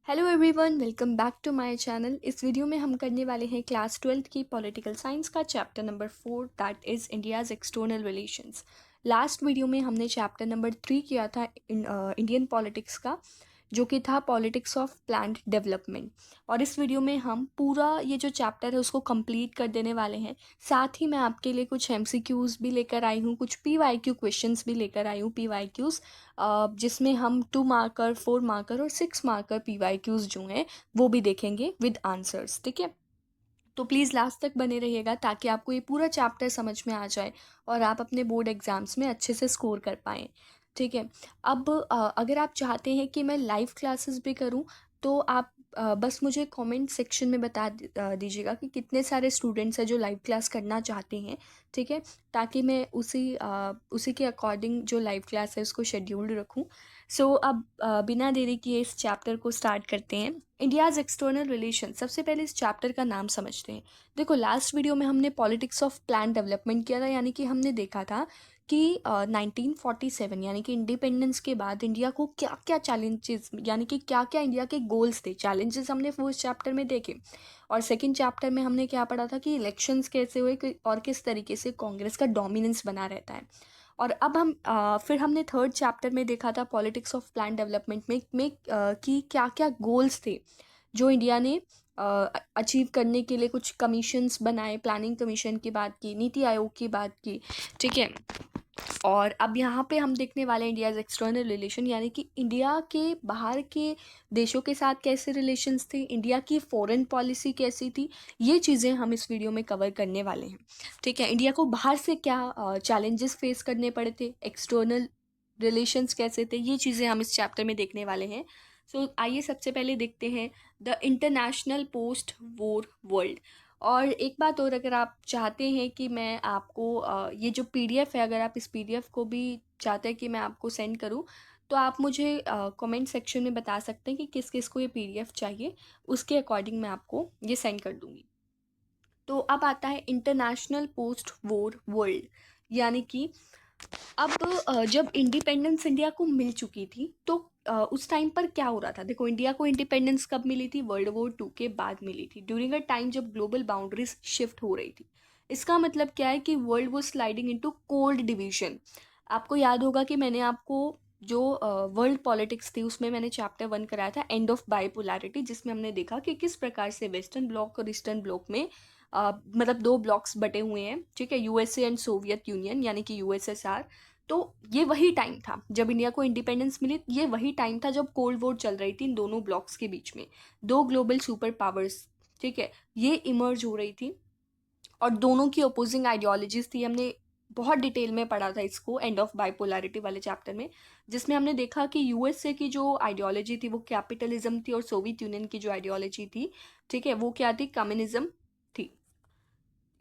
Hello everyone, welcome back to my channel. इस video में हम करने वाले हैं क्लास 12th की पॉलिटिकल साइंस का chapter number 4 that is India's external relations. Last video में हमने चैप्टर नंबर 3 किया था इंडियन पॉलिटिक्स का, जो कि था पॉलिटिक्स ऑफ प्लान्ड डेवलपमेंट। और इस वीडियो में हम पूरा ये जो चैप्टर है उसको कंप्लीट कर देने वाले हैं। साथ ही मैं आपके लिए कुछ एमसीक्यूज़ भी लेकर आई हूँ, कुछ पीवाईक्यू क्वेश्चंस भी लेकर आई हूँ, पीवाईक्यूज़, जिसमें हम 2 मार्कर, 4 मार्कर और 6 मार्कर पीवाईक्यूज़ जो हैं वो भी देखेंगे विद आंसर्स। ठीक है, तो प्लीज़ लास्ट तक बने रहिएगा ताकि आपको ये पूरा चैप्टर समझ में आ जाए और आप अपने बोर्ड एग्ज़ाम्स में अच्छे से स्कोर कर पाएँ। ठीक है, अब अगर आप चाहते हैं कि मैं लाइव क्लासेस भी करूं, तो आप बस मुझे कमेंट सेक्शन में बता दीजिएगा कि कितने सारे स्टूडेंट्स हैं जो लाइव क्लास करना चाहते हैं। ठीक है, ताकि मैं उसी के अकॉर्डिंग जो लाइव क्लास है उसको शेड्यूल्ड रखूं। सो अब बिना देरी किए इस चैप्टर को स्टार्ट करते हैं। India's external relation. सबसे पहले इस चैप्टर का नाम समझते हैं। देखो, लास्ट वीडियो में हमने पॉलिटिक्स ऑफ प्लान डेवलपमेंट किया था, यानी कि हमने देखा था कि 1947 यानी कि इंडिपेंडेंस के बाद इंडिया को क्या क्या चैलेंजेस, यानी कि क्या क्या इंडिया के गोल्स थे, चैलेंजेस हमने फर्स्ट चैप्टर में देखे। और सेकंड चैप्टर में हमने क्या पढ़ा था कि इलेक्शंस कैसे हुए और किस तरीके से कांग्रेस का डोमिनेंस बना रहता है। और अब फिर हमने थर्ड चैप्टर में देखा था पॉलिटिक्स ऑफ प्लान डेवलपमेंट कि क्या क्या गोल्स थे जो इंडिया ने अचीव करने के लिए। कुछ कमीशंस बनाए, प्लानिंग कमीशन की बात की, नीति आयोग की बात की। ठीक है, और अब यहाँ पे हम देखने वाले इंडियाज़ एक्सटर्नल रिलेशन, यानी कि इंडिया के बाहर के देशों के साथ कैसे रिलेशंस थे, इंडिया की फॉरेन पॉलिसी कैसी थी। ये चीज़ें हम इस वीडियो में कवर करने वाले हैं। ठीक है, इंडिया को बाहर से क्या चैलेंजेस फेस करने पड़े थे, एक्सटर्नल रिलेशंस कैसे थे, ये चीज़ें हम इस चैप्टर में देखने वाले हैं। सो आइए सबसे पहले देखते हैं the international post war world. और एक बात और, अगर आप चाहते हैं कि मैं आपको ये जो पीडीएफ है, अगर आप इस पीडीएफ को भी चाहते हैं कि मैं आपको सेंड करूं, तो आप मुझे कमेंट सेक्शन में बता सकते हैं कि किस किस को ये पीडीएफ चाहिए। उसके अकॉर्डिंग मैं आपको ये सेंड कर दूंगी। तो अब आता है इंटरनेशनल पोस्ट वॉर वर्ल्ड, यानी कि अब जब इंडिपेंडेंस इंडिया को मिल चुकी थी, तो उस टाइम पर क्या हो रहा था। देखो, इंडिया को इंडिपेंडेंस कब मिली थी? वर्ल्ड वॉर 2 के बाद मिली थी, ड्यूरिंग अ टाइम जब ग्लोबल बाउंड्रीज शिफ्ट हो रही थी। इसका मतलब क्या है कि world was sliding into cold division. आपको याद होगा कि मैंने आपको जो वर्ल्ड पॉलिटिक्स थी उसमें मैंने चैप्टर 1 कराया था, एंड ऑफ बाइपोलैरिटी, जिसमें हमने देखा कि किस प्रकार से वेस्टर्न ब्लॉक और ईस्टर्न ब्लॉक में मतलब दो ब्लॉक्स बटे हुए हैं। ठीक है, यूएसए एंड सोवियत यूनियन, यानी कि यूएसएसआर। तो ये वही टाइम था जब इंडिया को इंडिपेंडेंस मिली। ये वही टाइम था जब कोल्ड वॉर चल रही थी इन दोनों ब्लॉक्स के बीच में। दो ग्लोबल सुपर पावर्स, ठीक है, ये इमर्ज हो रही थी और दोनों की अपोजिंग आइडियोलॉजीज थी। हमने बहुत डिटेल में पढ़ा था इसको एंड ऑफ बाइपोलैरिटी वाले चैप्टर में, जिसमें हमने देखा कि यूएसए की जो आइडियोलॉजी थी वो कैपिटलिज्म थी और सोवियत यूनियन की जो आइडियोलॉजी थी, ठीक है, वो क्या थी? कम्युनिज्म थी,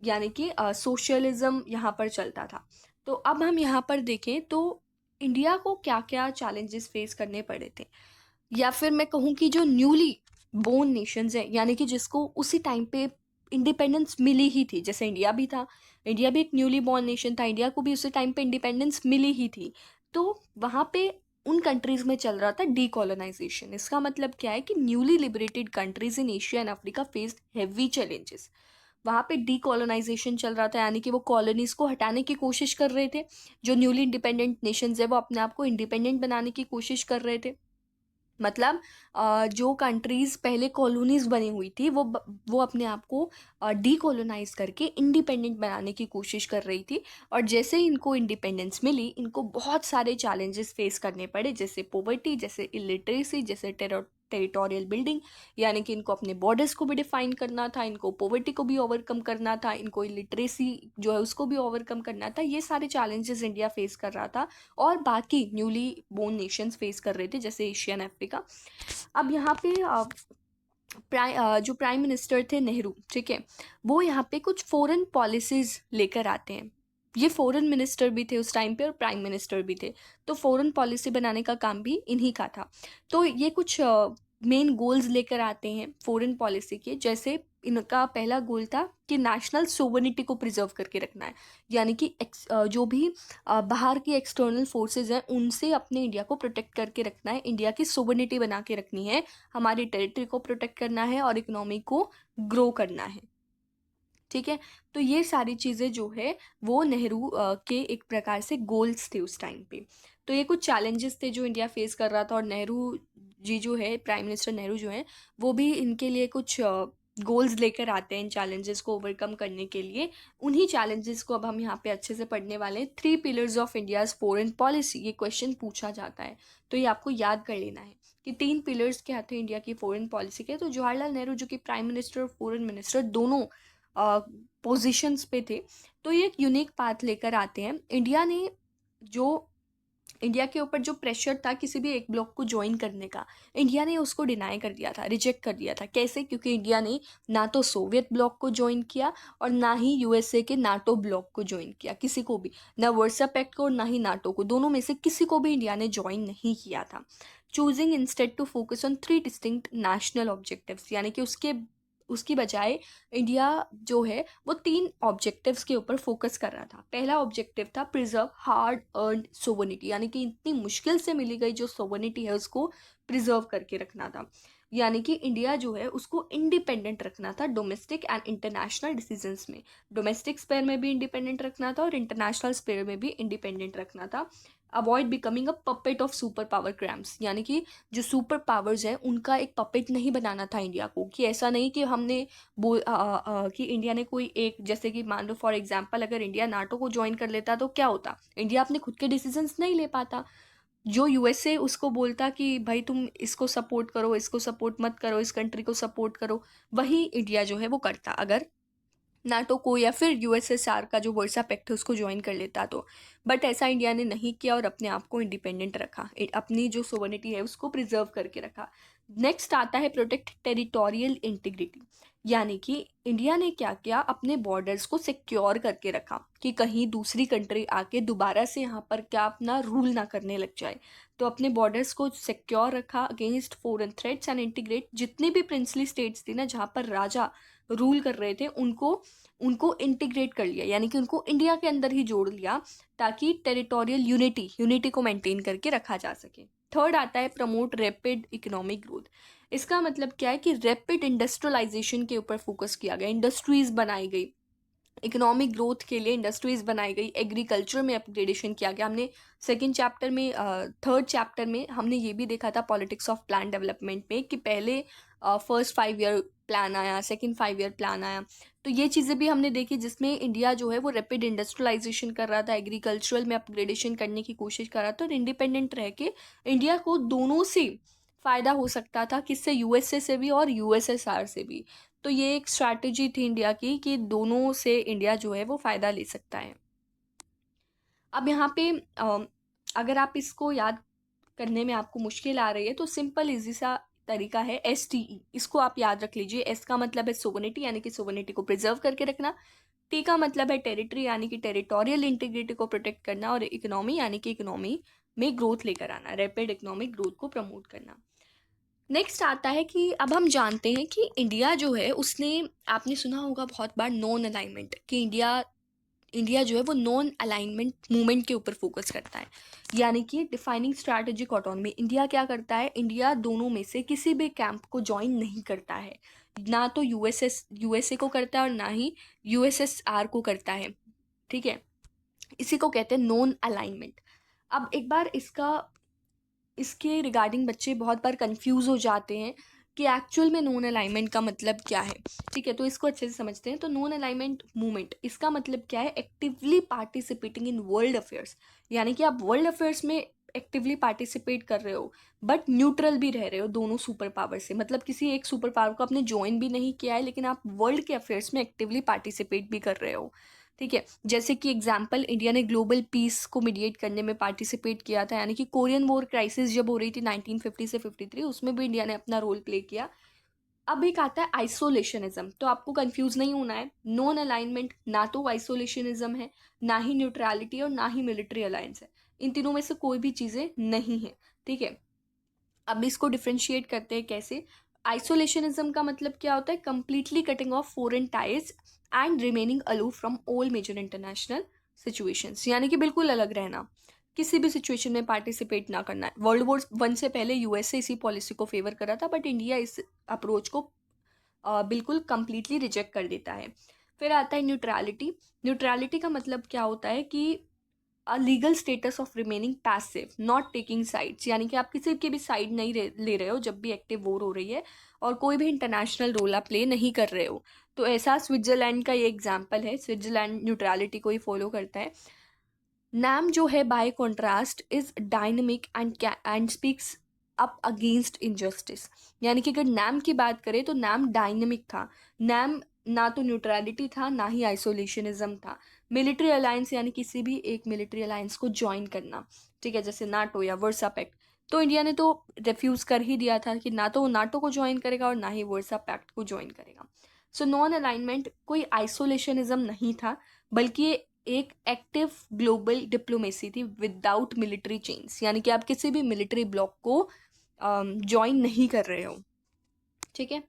यानी कि सोशलिज्म यहाँ पर चलता था। तो अब हम यहाँ पर देखें तो इंडिया को क्या क्या चैलेंजेस फेस करने पड़े थे, या फिर मैं कहूँ कि जो न्यूली बोर्न नेशंस हैं, यानी कि जिसको उसी टाइम पे इंडिपेंडेंस मिली ही थी, जैसे इंडिया भी था। इंडिया भी एक न्यूली बोर्न नेशन था, इंडिया को भी उसी टाइम पे इंडिपेंडेंस मिली ही थी। तो वहाँ पे उन कंट्रीज में चल रहा था डीकोलोनाइजेशन। इसका मतलब क्या है कि newly liberated countries in Asia and Africa faced heavy challenges. वहाँ पे डीकोलोनाइजेशन चल रहा था, यानी कि वो कॉलोनीज को हटाने की कोशिश कर रहे थे। जो न्यूली इंडिपेंडेंट नेशंस है वो अपने आप को इंडिपेंडेंट बनाने की कोशिश कर रहे थे। मतलब जो कंट्रीज पहले कॉलोनीज बनी हुई थी वो अपने आप को डीकोलोनाइज करके इंडिपेंडेंट बनाने की कोशिश कर रही थी। और जैसे ही इनको इंडिपेंडेंस मिली, इनको बहुत सारे चैलेंजेस फेस करने पड़े, जैसे पोवर्टी, जैसे इलिटरेसी, जैसे टेरिटोरियल बिल्डिंग, यानी कि इनको अपने बॉर्डर्स को भी डिफाइन करना था, इनको पोवर्टी को भी ओवरकम करना था, इनको इलिटरेसी जो है उसको भी ओवरकम करना था। ये सारे चैलेंजेस इंडिया फेस कर रहा था और बाकी न्यूली बोर्न नेशंस फेस कर रहे थे, जैसे एशियन अफ्रीका। अब यहाँ पे जो प्राइम मिनिस्टर थे नेहरू, ठीक है, वो यहाँ पे कुछ फॉरेन पॉलिसीज लेकर आते हैं। ये फॉरेन मिनिस्टर भी थे उस टाइम पे और प्राइम मिनिस्टर भी थे, तो फॉरेन पॉलिसी बनाने का काम भी इन्हीं का था। तो ये कुछ मेन गोल्स लेकर आते हैं फॉरेन पॉलिसी के, जैसे इनका पहला गोल था कि नेशनल सोवरेनिटी को प्रिजर्व करके रखना है, यानी कि जो भी बाहर की एक्सटर्नल फोर्सेस हैं उनसे अपने इंडिया को प्रोटेक्ट करके रखना है, इंडिया की सोवरेनिटी बना के रखनी है, हमारी टेरिटरी को प्रोटेक्ट करना है और इकोनॉमी को ग्रो करना है। ठीक है, तो ये सारी चीज़ें जो है वो नेहरू के एक प्रकार से गोल्स थे उस टाइम पे। तो ये कुछ चैलेंजेस थे जो इंडिया फेस कर रहा था, और नेहरू जी जो है, प्राइम मिनिस्टर नेहरू जो हैं, वो भी इनके लिए कुछ गोल्स लेकर आते हैं इन चैलेंजेस को ओवरकम करने के लिए। उन्हीं चैलेंजेस को अब हम यहाँ पे अच्छे से पढ़ने वाले हैं। 3 pillars of India's foreign policy, ये क्वेश्चन पूछा जाता है, तो ये आपको याद कर लेना है कि 3 पिलर्स क्या थे इंडिया की फॉरेन पॉलिसी के। तो जवाहरलाल नेहरू जो कि प्राइम मिनिस्टर और फॉरेन मिनिस्टर दोनों पोजीशंस पे थे, तो ये एक यूनिक पाथ लेकर आते हैं। इंडिया के ऊपर जो प्रेशर था किसी भी एक ब्लॉक को ज्वाइन करने का, इंडिया ने उसको डिनाई कर दिया था, रिजेक्ट कर दिया था। कैसे? क्योंकि इंडिया ने ना तो सोवियत ब्लॉक को ज्वाइन किया और ना ही यूएसए के नाटो ब्लॉक को ज्वाइन किया, किसी को भी, ना वर्सा पैक्ट को और ना ही नाटो को, दोनों में से किसी को भी इंडिया ने ज्वाइन नहीं किया था। Choosing instead to focus on 3 distinct national objectives, यानी कि उसकी बजाय इंडिया जो है वो 3 ऑब्जेक्टिव्स के ऊपर फोकस कर रहा था। पहला ऑब्जेक्टिव था प्रिजर्व हार्ड अर्नड सोवरेनिटी, यानी कि इतनी मुश्किल से मिली गई जो सोवरेनिटी है उसको प्रिजर्व करके रखना था, यानी कि इंडिया जो है उसको इंडिपेंडेंट रखना था डोमेस्टिक एंड इंटरनेशनल डिसीजंस में। डोमेस्टिक स्पेयर में भी इंडिपेंडेंट रखना था और इंटरनेशनल स्पेयर में भी इंडिपेंडेंट रखना था। Avoid becoming a puppet of super power cramps, यानी कि जो सुपर पावर्स हैं उनका एक पपेट नहीं बनाना था इंडिया को। कि ऐसा नहीं कि कि इंडिया ने कोई एक, जैसे कि मान लो फॉर एग्जांपल अगर इंडिया नाटो को ज्वाइन कर लेता तो क्या होता, इंडिया अपने खुद के डिसीजंस नहीं ले पाता। जो यूएसए उसको बोलता कि भाई तुम इसको सपोर्ट करो, इसको सपोर्ट मत करो, इस कंट्री को सपोर्ट करो, वही इंडिया जो है वो करता अगर नाटो को या फिर यूएसएसआर का जो वर्सा पैक्ट है उसको ज्वाइन कर लेता तो। बट ऐसा इंडिया ने नहीं किया और अपने आप को इंडिपेंडेंट रखा, अपनी जो सोवर्निटी है उसको प्रिजर्व करके रखा। नेक्स्ट आता है प्रोटेक्ट टेरिटोरियल इंटीग्रिटी, यानी कि इंडिया ने क्या किया, अपने बॉर्डर्स को सिक्योर करके रखा कि कहीं दूसरी कंट्री आके दोबारा से यहाँ पर क्या अपना रूल ना करने लग जाए। तो अपने बॉर्डर्स को सिक्योर रखा against foreign threats and integrate जितनी भी प्रिंसली स्टेट्स थी ना जहाँ पर राजा रूल कर रहे थे उनको उनको इंटीग्रेट कर लिया, यानी कि उनको इंडिया के अंदर ही जोड़ लिया, ताकि टेरिटोरियल यूनिटी को मेंटेन करके रखा जा सके। थर्ड आता है प्रमोट रैपिड इकोनॉमिक ग्रोथ। इसका मतलब क्या है कि रैपिड इंडस्ट्रियलाइजेशन के ऊपर फोकस किया गया, इंडस्ट्रीज बनाई गई, इकोनॉमिक ग्रोथ के लिए इंडस्ट्रीज बनाई गई, एग्रीकल्चर में अपग्रेडेशन किया गया। हमने सेकंड चैप्टर में थर्ड चैप्टर में हमने ये भी देखा था पॉलिटिक्स ऑफ प्लान डेवलपमेंट में कि पहले फर्स्ट 5 ईयर प्लान आया, सेकंड 5 ईयर प्लान आया। तो ये चीज़ें भी हमने देखी जिसमें इंडिया जो है वो रैपिड इंडस्ट्रियलाइजेशन कर रहा था, एग्रीकल्चरल में अपग्रेडेशन करने की कोशिश कर रहा था, और इंडिपेंडेंट रह के इंडिया को दोनों से फ़ायदा हो सकता था, किससे, यूएसए से भी और यूएसएसआर से भी। तो ये एक स्ट्रैटेजी थी इंडिया की कि दोनों से इंडिया जो है वो फ़ायदा ले सकता है। अब यहाँ पे अगर आप इसको याद करने में आपको मुश्किल आ रही है तो सिंपल इजी सा तरीका है STE, इसको आप याद रख लीजिए। S का मतलब है सोवर्निटी, यानी कि सोवर्निटी को प्रिजर्व करके रखना। T का मतलब है टेरिटरी, यानी कि टेरिटोरियल इंटीग्रिटी को प्रोटेक्ट करना। और इकोनॉमी, यानी कि इकोनॉमी में ग्रोथ लेकर आना, रैपिड इकोनॉमिक ग्रोथ को प्रमोट करना। नेक्स्ट आता है कि अब हम जानते हैं कि इंडिया जो है उसने, आपने सुना होगा बहुत बार नॉन अलाइनमेंट, कि इंडिया जो है वो नॉन अलाइनमेंट मूवमेंट के यूपर फोकस करता है, यानी कि डिफाइनिंग स्ट्रैटेजिक ऑटोनॉमी। इंडिया क्या करता है, इंडिया दोनों में से किसी भी कैंप को ज्वाइन नहीं करता है, ना तो यूएसए को करता है और ना ही यूएसएसआर को करता है। ठीक है, इसी को कहते हैं नॉन अलाइनमेंट। अब एक बार इसके रिगार्डिंग बच्चे बहुत बार कंफ्यूज हो जाते हैं कि एक्चुअल में नॉन अलाइनमेंट का मतलब क्या है। ठीक है, तो इसको अच्छे से समझते हैं। तो नॉन अलाइनमेंट मूवमेंट, इसका मतलब क्या है, actively participating in world affairs, यानी कि आप वर्ल्ड अफेयर्स में एक्टिवली पार्टिसिपेट कर रहे हो बट न्यूट्रल भी रह रहे हो दोनों सुपर पावर से, मतलब किसी एक सुपर पावर को आपने ज्वाइन भी नहीं किया है लेकिन आप वर्ल्ड के अफेयर्स में एक्टिवली पार्टिसिपेट भी कर रहे हो। ठीक है, जैसे कि एग्जाम्पल, इंडिया ने ग्लोबल पीस को मीडिएट करने में पार्टिसिपेट किया था, यानी कि कोरियन वॉर क्राइसिस जब हो रही थी 1950 से 53, उसमें भी इंडिया ने अपना रोल प्ले किया। अब एक आता है आइसोलेशनिज्म, तो आपको कंफ्यूज नहीं होना है। नॉन अलाइनमेंट ना तो आइसोलेशनिज्म है, ना ही न्यूट्रलिटी और ना ही मिलिट्री अलायंस है, इन तीनों में से कोई भी चीज़ें नहीं है। ठीक है, अब इसको डिफ्रेंशिएट करते हैं कैसे। आइसोलेशनिज्म का मतलब क्या होता है? Completely cutting off foreign ties and remaining aloof from all major international situations, यानी कि बिल्कुल अलग रहना, किसी भी सिचुएशन में पार्टिसिपेट ना करना है। वर्ल्ड वॉर 1 से पहले यूएसए इसी पॉलिसी को फेवर करा था, बट इंडिया इस अप्रोच को बिल्कुल कंप्लीटली रिजेक्ट कर देता है। फिर आता है न्यूट्रलिटी। न्यूट्रलिटी का मतलब क्या होता है कि a legal status of remaining passive not taking sides, यानी कि आप किसी की भी साइड नहीं ले रहे हो जब भी एक्टिव वॉर हो रही है, और कोई भी इंटरनेशनल रोल आप प्ले नहीं कर रहे हो। तो ऐसा स्विट्जरलैंड का ये एग्जाम्पल है, स्विट्जरलैंड न्यूट्रलिटी को ही फॉलो करता है। नाम जो है bye contrast is dynamic and speaks up against injustice, यानी कि अगर नाम की बात करें तो नाम डायनेमिक था। नाम ना तो न्यूट्रलिटी था ना ही आइसोलेशनिज्म था। मिलिट्री अलायंस, यानी किसी भी एक मिलिट्री अलायंस को ज्वाइन करना, ठीक है, जैसे नाटो या वर्सा पैक्ट, तो इंडिया ने तो रिफ्यूज़ कर ही दिया था कि ना तो वो नाटो को ज्वाइन करेगा और ना ही वर्सा पैक्ट को ज्वाइन करेगा। सो नॉन अलाइनमेंट कोई आइसोलेशनिज्म नहीं था, बल्कि ये एक एक्टिव ग्लोबल डिप्लोमेसी थी विदाउट मिलिट्री चेंज, यानी कि आप किसी भी मिलिट्री ब्लॉक को ज्वाइन नहीं कर रहे हो, ठीक है।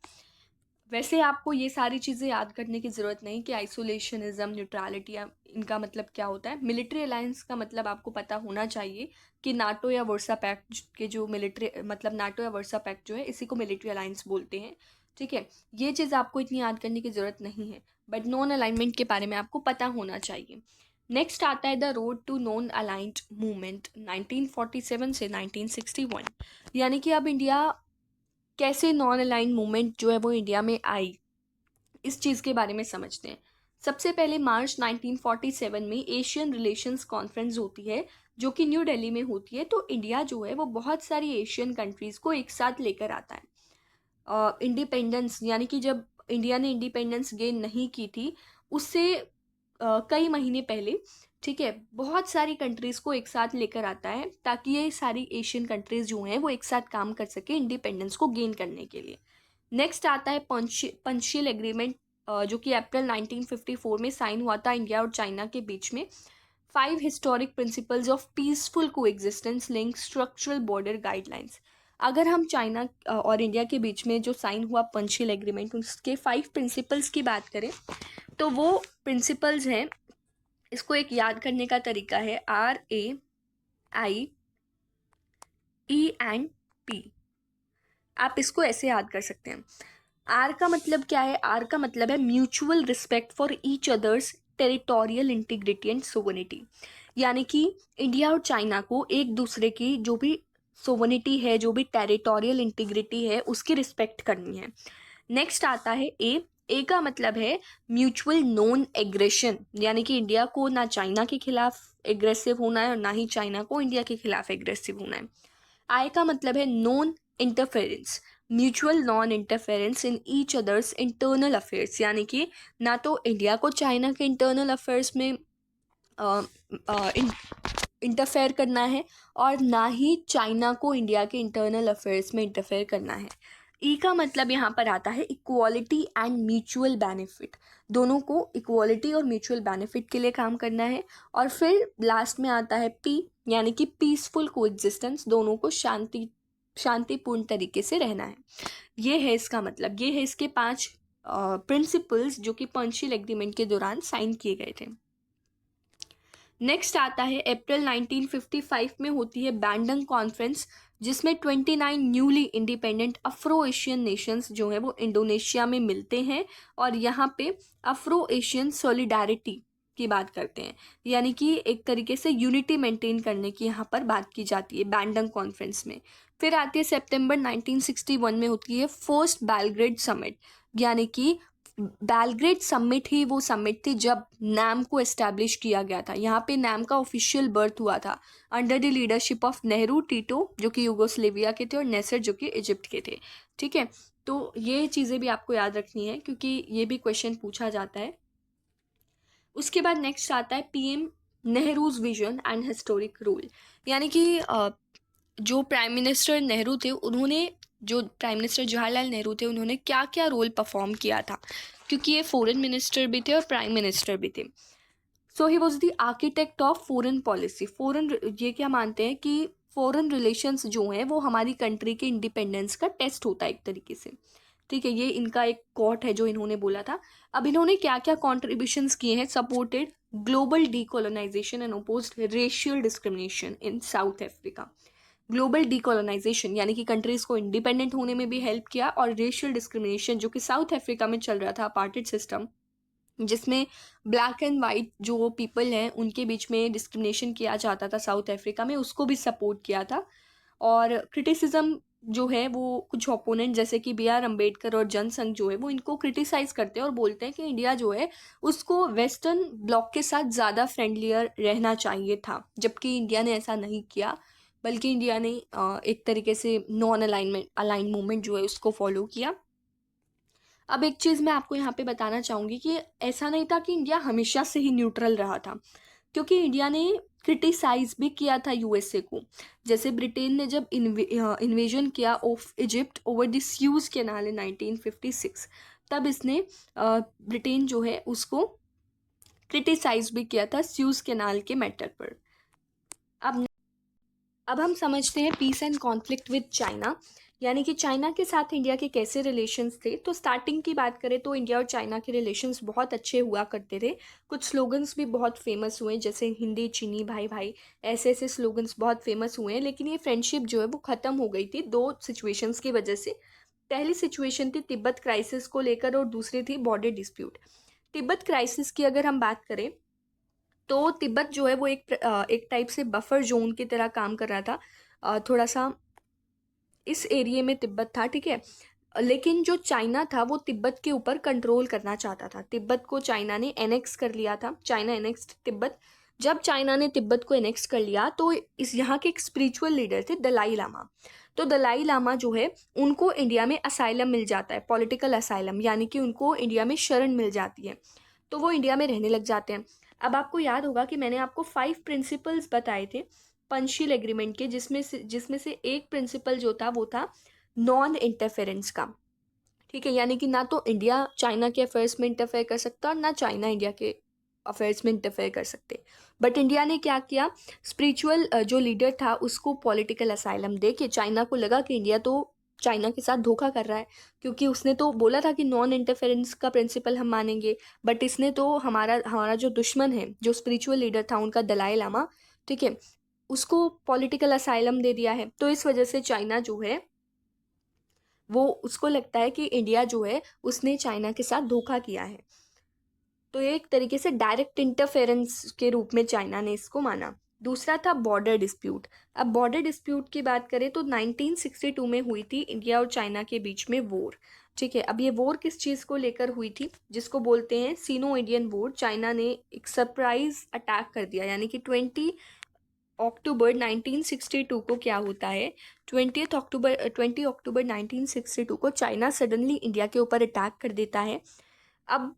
वैसे आपको ये सारी चीज़ें याद करने की ज़रूरत नहीं कि आइसोलेशनिज्म, न्यूट्रलिटी इनका मतलब क्या होता है। मिलिट्री अलायंस का मतलब आपको पता होना चाहिए कि नाटो या वर्सा पैक्ट के जो मिलिट्री मतलब नाटो या वर्सा पैक्ट जो है इसी को मिलिट्री अलायंस बोलते हैं, ठीक है। ये चीज़ आपको इतनी याद करने की ज़रूरत नहीं है, बट नॉन अलाइनमेंट के बारे में आपको पता होना चाहिए। नेक्स्ट आता है the road to non aligned movement 1947 से 1961, यानी कि अब इंडिया कैसे नॉन अलाइन मूवमेंट जो है वो इंडिया में आई, इस चीज़ के बारे में समझते हैं। सबसे पहले मार्च 1947 में एशियन रिलेशंस कॉन्फ्रेंस होती है, जो कि न्यू दिल्ली में होती है। तो इंडिया जो है वो बहुत सारी एशियन कंट्रीज़ को एक साथ लेकर आता है। इंडिपेंडेंस, यानी कि जब इंडिया ने इंडिपेंडेंस गेन नहीं की थी उससे कई महीने पहले, ठीक है, बहुत सारी कंट्रीज़ को एक साथ लेकर आता है ताकि ये सारी एशियन कंट्रीज़ जो हैं वो एक साथ काम कर सके इंडिपेंडेंस को गेन करने के लिए। नेक्स्ट आता है पंचशील एग्रीमेंट, जो कि अप्रैल 1954 में साइन हुआ था इंडिया और चाइना के बीच में। 5 historic principles of peaceful coexistence link structural border guidelines. अगर हम चाइना और इंडिया के बीच में जो साइन हुआ पंचशील एग्रीमेंट, उसके 5 प्रिंसिपल्स की बात करें तो वो प्रिंसिपल्स हैं, इसको एक याद करने का तरीका है RAIENP। आप इसको ऐसे याद कर सकते हैं। आर का मतलब क्या है? आर का मतलब है mutual respect for each others territorial integrity and sovereignty, यानी कि इंडिया और चाइना को एक दूसरे की जो भी सोवनिटी है, जो भी टेरिटोरियल इंटीग्रिटी है, उसकी रिस्पेक्ट करनी है। नेक्स्ट आता है ए का मतलब है म्यूचुअल नॉन एग्रेशन, यानी कि इंडिया को ना चाइना के खिलाफ एग्रेसिव होना है और ना ही चाइना को इंडिया के खिलाफ एग्रेसिव होना है। आई का मतलब है non interference, mutual non interference in each others internal affairs, यानी कि ना तो इंडिया को चाइना के इंटरनल अफेयर्स में इंटरफेयर करना है और ना ही चाइना को इंडिया के इंटरनल अफेयर्स में इंटरफेयर करना है। ई का मतलब यहाँ पर आता है इक्वालिटी एंड म्यूचुअल बेनिफिट, दोनों को इक्वालिटी और म्यूचुअल बेनिफिट के लिए काम करना है। और फिर लास्ट में आता है पी, यानी कि पीसफुल कोएग्जिस्टेंस, दोनों को शांतिपूर्ण तरीके से रहना है। ये है इसका मतलब, ये है इसके 5 प्रिंसिपल्स जो कि पंचशील एग्रीमेंट के दौरान साइन किए गए थे। नेक्स्ट आता है अप्रैल 1955 में होती है बैंडंग कॉन्फ्रेंस, जिसमें 29 newly independent Afro Asian Nations जो है वो इंडोनेशिया में मिलते हैं और यहाँ पे अफ्रो एशियन सॉलिडारिटी की बात करते हैं, यानी कि एक तरीके से यूनिटी मेंटेन करने की यहाँ पर बात की जाती है बैंडंग कॉन्फ्रेंस में। फिर आती है सितंबर 1961 में होती है फर्स्ट बेलग्रेड समिट, यानी कि बेलग्रेड समिट ही वो समिट थी जब नैम को एस्टैब्लिश किया गया था। यहाँ पे नैम का ऑफिशियल बर्थ हुआ था under the leadership of Nehru, टीटो जो कि यूगोस्लेविया के थे और नेसर जो कि इजिप्ट के थे, ठीक है। तो ये चीज़ें भी आपको याद रखनी है क्योंकि ये भी क्वेश्चन पूछा जाता है। उसके बाद नेक्स्ट आता है PM Nehru's vision and historic role, यानी कि जो प्राइम मिनिस्टर नेहरू थे उन्होंने, जो प्राइम मिनिस्टर जवाहरलाल नेहरू थे, उन्होंने क्या क्या रोल परफॉर्म किया था, क्योंकि ये फॉरेन मिनिस्टर भी थे और प्राइम मिनिस्टर भी थे। So he was the architect of foreign policy. Foreign, ये क्या मानते हैं कि फॉरेन रिलेशंस जो हैं वो हमारी कंट्री के इंडिपेंडेंस का टेस्ट होता है एक तरीके से। ठीक है, ये इनका एक कोट है जो इन्होंने बोला था। अब इन्होंने क्या क्या कॉन्ट्रीब्यूशंस किए हैं? Supported global decolonisation and opposed racial discrimination in south Africa. Global decolonisation यानी कि कंट्रीज को इंडिपेंडेंट होने में भी हेल्प किया, और रेशियल डिस्क्रिमिनेशन जो कि साउथ अफ्रीका में चल रहा था, अपार्टेड सिस्टम, जिसमें ब्लैक एंड वाइट जो पीपल हैं उनके बीच में डिस्क्रिमिनेशन किया जाता था साउथ अफ्रीका में, उसको भी सपोर्ट किया था। और क्रिटिसिज्म जो है वो कुछ ओपोनेंट जैसे कि बी आर अम्बेडकर और जनसंघ जो है वो इनको क्रिटिसाइज करते हैं और बोलते हैं कि इंडिया जो है उसको वेस्टर्न ब्लॉक के साथ ज़्यादा फ्रेंडलियर रहना चाहिए था, जबकि इंडिया ने ऐसा नहीं किया, बल्कि इंडिया ने एक तरीके से नॉन अलाइन मूवमेंट जो है उसको फॉलो किया। अब एक चीज़ मैं आपको यहाँ पे बताना चाहूँगी कि ऐसा नहीं था कि इंडिया हमेशा से ही न्यूट्रल रहा था, क्योंकि इंडिया ने क्रिटिसाइज भी किया था यूएसए को। जैसे ब्रिटेन ने जब इन्वेजन किया of Egypt over the sues canal in 1956, तब इसने ब्रिटेन जो है उसको क्रिटिसाइज भी किया था स्यूज कैनाल के मैटर पर। अब हम समझते हैं peace and conflict with China, यानी कि चाइना के साथ इंडिया के कैसे रिलेशंस थे। तो स्टार्टिंग की बात करें तो इंडिया और चाइना के रिलेशंस बहुत अच्छे हुआ करते थे। कुछ स्लोगन्स भी बहुत फेमस हुए, जैसे हिंदी चीनी भाई भाई, ऐसे ऐसे स्लोगन्स बहुत फेमस हुए हैं। लेकिन ये फ्रेंडशिप जो है वो ख़त्म हो गई थी दो सिचुएशंस की वजह से। पहली सिचुएशन थी तिब्बत क्राइसिस को लेकर, और दूसरी थी बॉर्डर डिस्प्यूट। तिब्बत क्राइसिस की अगर हम बात करें तो तिब्बत जो है वो एक टाइप से बफर जोन की तरह काम कर रहा था। थोड़ा सा इस एरिया में तिब्बत था, ठीक है। लेकिन जो चाइना था वो तिब्बत के ऊपर कंट्रोल करना चाहता था। तिब्बत को चाइना ने एनेक्स कर लिया था, चाइना एनेक्स्ड तिब्बत। जब चाइना ने तिब्बत को एनेक्स कर लिया तो इस यहाँ के एक स्पिरिचुअल लीडर थे दलाई लामा। तो दलाई लामा जो है उनको इंडिया में असाइलम मिल जाता है, पॉलिटिकल असाइलम, यानी कि उनको इंडिया में शरण मिल जाती है, तो वो इंडिया में रहने लग जाते हैं। अब आपको याद होगा कि मैंने आपको 5 प्रिंसिपल्स बताए थे पंचशील एग्रीमेंट के, जिसमें से एक प्रिंसिपल जो था वो था नॉन इंटरफेरेंस का। ठीक है, यानी कि ना तो इंडिया चाइना के अफेयर्स में इंटरफेयर कर सकता और ना चाइना इंडिया के अफेयर्स में इंटरफेयर कर सकते। बट इंडिया ने क्या किया, स्पिरिचुअल जो लीडर था उसको पॉलिटिकल असाइलम दे के, चाइना को लगा कि इंडिया तो चाइना के साथ धोखा कर रहा है, क्योंकि उसने तो बोला था कि नॉन इंटरफेरेंस का प्रिंसिपल हम मानेंगे, बट इसने तो हमारा हमारा जो दुश्मन है, जो स्पिरिचुअल लीडर था उनका दलाई लामा, ठीक है, उसको पॉलिटिकल असाइलम दे दिया है। तो इस वजह से चाइना जो है वो, उसको लगता है कि इंडिया जो है उसने चाइना के साथ धोखा किया है। तो ये एक तरीके से डायरेक्ट इंटरफेरेंस के रूप में चाइना ने इसको माना। दूसरा था बॉर्डर डिस्प्यूट। अब बॉर्डर डिस्प्यूट की बात करें तो 1962 में हुई थी इंडिया और चाइना के बीच में वॉर। ठीक है, अब ये वॉर किस चीज़ को लेकर हुई थी, जिसको बोलते हैं सीनो इंडियन वॉर। चाइना ने एक सरप्राइज अटैक कर दिया, यानी कि 20 अक्टूबर 1962 को क्या होता है, 20 अक्टूबर 1962 को चाइना सडनली इंडिया के ऊपर अटैक कर देता है। अब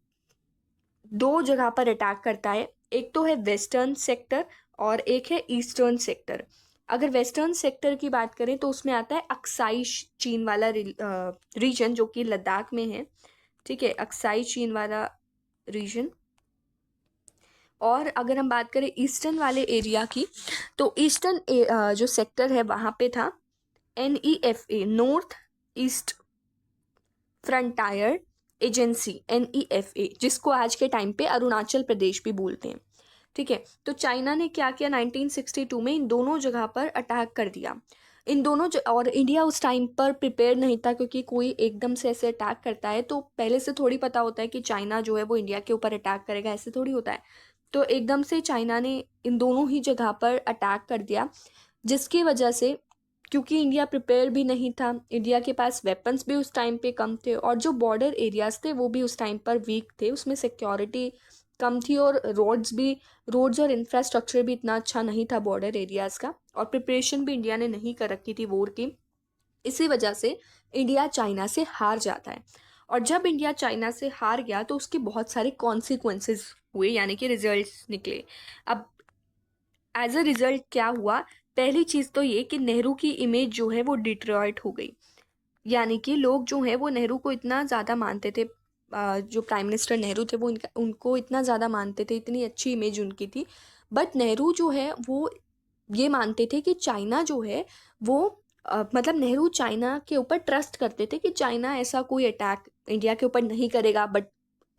दो जगह पर अटैक करता है, एक तो है वेस्टर्न सेक्टर और एक है ईस्टर्न सेक्टर। अगर वेस्टर्न सेक्टर की बात करें तो उसमें आता है अक्साई चीन वाला रीजन जो कि लद्दाख में है। ठीक है, अक्साई चीन वाला रीजन। और अगर हम बात करें ईस्टर्न वाले एरिया की, तो ईस्टर्न जो सेक्टर है वहाँ पे था NEFA, north east frontier agency, NEFA, जिसको आज के टाइम पे अरुणाचल प्रदेश भी बोलते हैं। ठीक है, तो चाइना ने क्या किया, 1962 में इन दोनों जगह पर अटैक कर दिया। इन दोनों और इंडिया उस टाइम पर प्रिपेयर नहीं था, क्योंकि कोई एकदम से ऐसे अटैक करता है तो पहले से थोड़ी पता होता है कि चाइना जो है वो इंडिया के ऊपर अटैक करेगा, ऐसे थोड़ी होता है। तो एकदम से चाइना ने इन दोनों ही जगह पर अटैक कर दिया, जिसकी वजह से, क्योंकि इंडिया प्रिपेयर भी नहीं था, इंडिया के पास वेपन्स भी उस टाइम पे कम थे, और जो बॉर्डर एरियाज थे वो भी उस टाइम पर वीक थे, उसमें सिक्योरिटी कम थी, और रोड्स और इंफ्रास्ट्रक्चर भी इतना अच्छा नहीं था बॉर्डर एरियाज़ का, और प्रिपरेशन भी इंडिया ने नहीं कर रखी थी वॉर की। इसी वजह से इंडिया चाइना से हार जाता है, और जब इंडिया चाइना से हार गया तो उसके बहुत सारे कॉन्सिक्वेंसेस हुए, यानी कि रिजल्ट्स निकले। अब एज अ रिजल्ट क्या हुआ, पहली चीज़ तो ये कि नेहरू की इमेज जो है वो डिट्रॉयट हो गई, यानी कि लोग जो हैं वो नेहरू को इतना ज़्यादा मानते थे, जो प्राइम मिनिस्टर नेहरू थे वो उनको इतना ज़्यादा मानते थे, इतनी अच्छी इमेज उनकी थी। बट नेहरू जो है वो ये मानते थे कि चाइना जो है वो मतलब नेहरू चाइना के ऊपर ट्रस्ट करते थे कि चाइना ऐसा कोई अटैक इंडिया के ऊपर नहीं करेगा, बट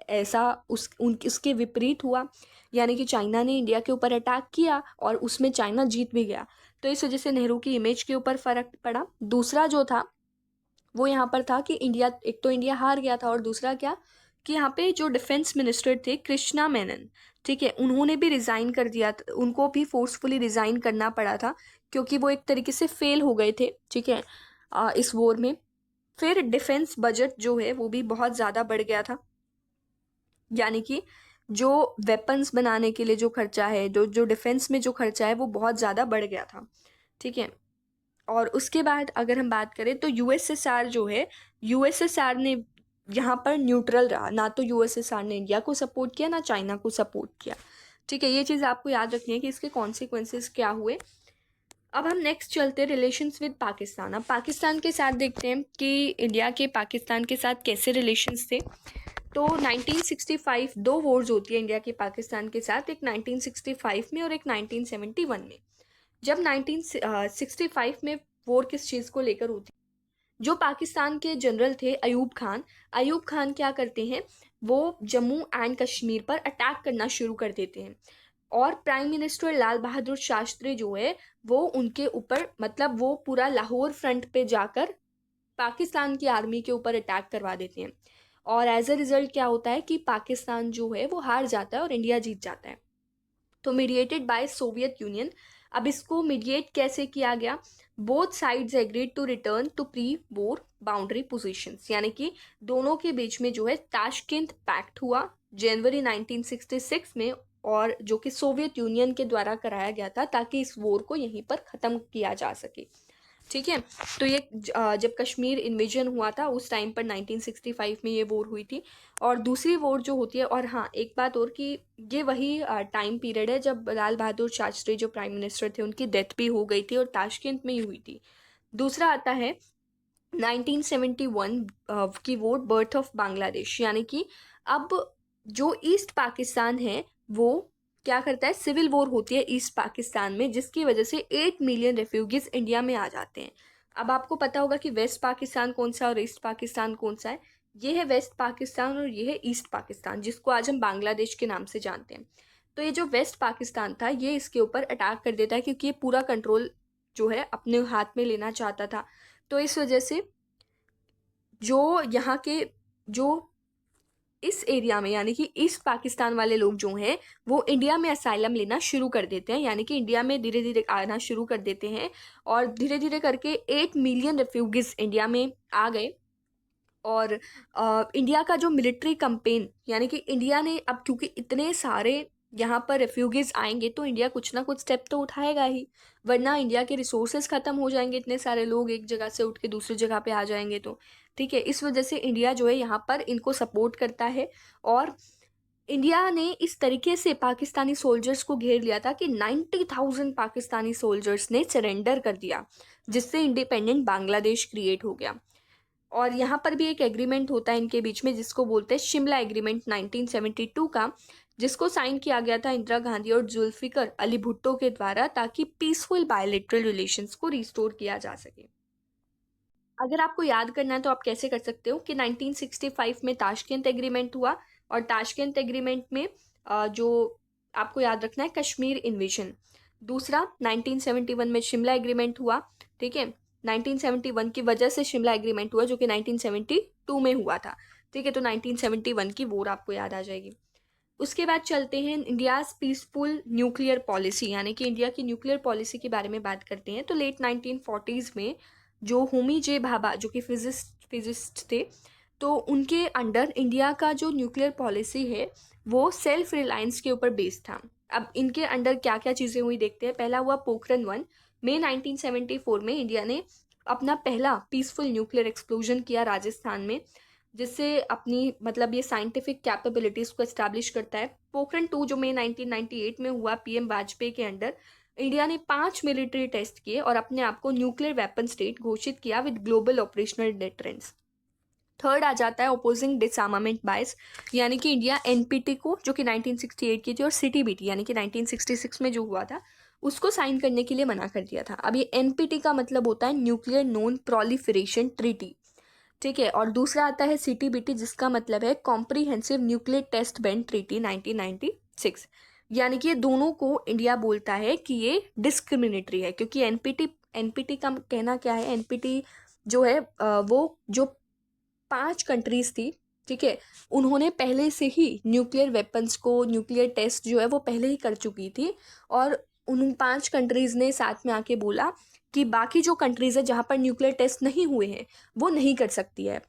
ऐसा उसके विपरीत हुआ। यानी कि चाइना ने इंडिया के ऊपर अटैक किया और उसमें चाइना जीत भी गया। तो इस वजह से नेहरू की इमेज के ऊपर फर्क पड़ा। दूसरा जो था वो यहाँ पर था कि इंडिया, एक तो इंडिया हार गया था और दूसरा क्या कि यहाँ पे जो डिफेंस मिनिस्टर थे कृष्णा मेनन, ठीक है, उन्होंने भी रिज़ाइन कर दिया था, उनको भी फोर्सफुली रिज़ाइन करना पड़ा था क्योंकि वो एक तरीके से फेल हो गए थे, ठीक है, इस वॉर में। फिर डिफेंस बजट जो है वो भी बहुत ज़्यादा बढ़ गया था, यानी कि जो वेपन्स बनाने के लिए जो खर्चा है, जो जो डिफेंस में जो खर्चा है वो बहुत ज़्यादा बढ़ गया था, ठीक है। और उसके बाद अगर हम बात करें तो यूएसएसआर जो है, यूएसएसआर ने यहाँ पर न्यूट्रल रहा, ना तो यूएसएसआर ने इंडिया को सपोर्ट किया ना चाइना को सपोर्ट किया, ठीक है। ये चीज़ आपको याद रखनी है कि इसके कॉन्सिक्वेंसेस क्या हुए। अब हम नेक्स्ट चलते हैं रिलेशंस विद पाकिस्तान। अब पाकिस्तान के साथ देखते हैं कि इंडिया के पाकिस्तान के साथ कैसे रिलेशंस थे। तो 1965 दो वॉर्स होती है इंडिया के पाकिस्तान के साथ, एक 1965 में और एक 1971 में। जब 1965 में वॉर किस चीज़ को लेकर होती, जो पाकिस्तान के जनरल थे अयूब खान क्या करते हैं, वो जम्मू एंड कश्मीर पर अटैक करना शुरू कर देते हैं और प्राइम मिनिस्टर लाल बहादुर शास्त्री जो है वो उनके ऊपर, मतलब वो पूरा लाहौर फ्रंट पे जाकर पाकिस्तान की आर्मी के ऊपर अटैक करवा देते हैं। और एज अ रिजल्ट क्या होता है कि पाकिस्तान जो है वो हार जाता है और इंडिया जीत जाता है। तो मीडिएटेड बाय सोवियत यूनियन। अब इसको मीडिएट कैसे किया गया, both sides agreed to return to pre war boundary positions, यानी कि दोनों के बीच में जो है ताशकेंत पैक्ट हुआ जनवरी 1966 में, और जो कि सोवियत यूनियन के द्वारा कराया गया था ताकि इस वॉर को यहीं पर ख़त्म किया जा सके, ठीक है। तो ये जब कश्मीर इन्वेजन हुआ था उस टाइम पर 1965 में ये वॉर हुई थी। और दूसरी वॉर जो होती है, और हाँ एक बात और कि ये वही टाइम पीरियड है जब लाल बहादुर शास्त्री जो प्राइम मिनिस्टर थे उनकी डेथ भी हो गई थी और ताशकंद में ही हुई थी। दूसरा आता है 1971 की वॉर, बर्थ ऑफ बांग्लादेश, यानी कि अब जो ईस्ट पाकिस्तान है वो क्या करता है, सिविल वॉर होती है ईस्ट पाकिस्तान में, जिसकी वजह से 8 मिलियन रेफ्यूजीज इंडिया में आ जाते हैं। अब आपको पता होगा कि वेस्ट पाकिस्तान कौन सा है और ईस्ट पाकिस्तान कौन सा है। ये है वेस्ट पाकिस्तान और ये है ईस्ट पाकिस्तान, जिसको आज हम बांग्लादेश के नाम से जानते हैं। तो ये जो वेस्ट पाकिस्तान था ये इसके ऊपर अटैक कर देता है क्योंकि ये पूरा कंट्रोल जो है अपने हाथ में लेना चाहता था। तो इस वजह से जो यहाँ के, जो इस एरिया में यानी कि ईस्ट पाकिस्तान वाले लोग जो हैं वो इंडिया में असाइलम लेना शुरू कर देते हैं, यानी कि इंडिया में धीरे धीरे आना शुरू कर देते हैं। और धीरे धीरे करके 8 मिलियन रेफ्यूजीज इंडिया में आ गए। और इंडिया का जो मिलिट्री कैंपेन, यानी कि इंडिया ने अब क्योंकि इतने सारे यहाँ पर रेफ्यूजीज आएंगे तो इंडिया कुछ ना कुछ स्टेप तो उठाएगा ही, वरना इंडिया के रिसोर्सेज ख़त्म हो जाएंगे, इतने सारे लोग एक जगह से उठ के दूसरी जगह पे आ जाएंगे तो, ठीक है। इस वजह से इंडिया जो है यहाँ पर इनको सपोर्ट करता है। और इंडिया ने इस तरीके से पाकिस्तानी सोल्जर्स को घेर लिया था कि 90,000 पाकिस्तानी सोल्जर्स ने सरेंडर कर दिया, जिससे इंडिपेंडेंट बांग्लादेश क्रिएट हो गया। और यहाँ पर भी एक एग्रीमेंट होता है इनके बीच में जिसको बोलते हैं शिमला एग्रीमेंट 1972 का, जिसको साइन किया गया था इंदिरा गांधी और जुल्फिकर अली भुट्टो के द्वारा ताकि पीसफुल बायलैटरल रिलेशंस को रिस्टोर किया जा सके। अगर आपको याद करना है तो आप कैसे कर सकते हो कि 1965 में ताशकंद एग्रीमेंट हुआ और ताशकंद एग्रीमेंट में जो आपको याद रखना है कश्मीर इन्वेजन। दूसरा 1971 में शिमला एग्रीमेंट हुआ, ठीक है। 1971 की वजह से शिमला एग्रीमेंट हुआ जो कि 1972 में हुआ था, ठीक है। तो 1971 की वॉर आपको याद आ जाएगी। उसके बाद चलते हैं इंडियाज़ पीसफुल न्यूक्लियर पॉलिसी, यानी कि इंडिया की न्यूक्लियर पॉलिसी के बारे में बात करते हैं। तो लेट 1940s में जो होमी जे भाभा जो कि फिजिस्ट थे, तो उनके अंडर इंडिया का जो न्यूक्लियर पॉलिसी है वो सेल्फ रिलायंस के ऊपर बेस्ड था। अब इनके अंडर क्या क्या चीज़ें हुई देखते हैं। पहला हुआ पोखरण 1, मई 1974 में इंडिया ने अपना पहला पीसफुल न्यूक्लियर एक्सप्लोजन किया राजस्थान में, जिससे अपनी मतलब ये साइंटिफिक कैपेबिलिटीज़ को एस्टैब्लिश करता है। पोखरण 2 जो मई 1998 में हुआ पीएम वाजपेयी के अंडर, इंडिया ने 5 मिलिट्री टेस्ट किए और अपने आप को न्यूक्लियर वेपन स्टेट घोषित किया with global operational deterrence. Third आ जाता है ओपोजिंग डिसआर्मामेंट बायस, यानी कि इंडिया एनपीटी को जो कि 1968 की थी और सीटीबीटी यानी कि 1966 में जो हुआ था उसको साइन करने के लिए मना कर दिया था। अब ये एनपीटी का मतलब होता है न्यूक्लियर नॉन प्रोलिफरेशन ट्रीटी, ठीक है। और दूसरा आता है सीटीबीटी, जिसका मतलब है comprehensive nuclear test ban treaty 1996। यानी कि ये दोनों को इंडिया बोलता है कि ये डिस्क्रिमिनेटरी है, क्योंकि एनपीटी का कहना क्या है, एनपीटी जो है वो जो 5 कंट्रीज थी, ठीक है, उन्होंने पहले से ही न्यूक्लियर वेपन्स को, न्यूक्लियर टेस्ट जो है वो पहले ही कर चुकी थी। और उन 5 कंट्रीज ने साथ में आके बोला कि बाकी जो कंट्रीज है जहाँ पर न्यूक्लियर टेस्ट नहीं हुए हैं वो नहीं कर सकती है,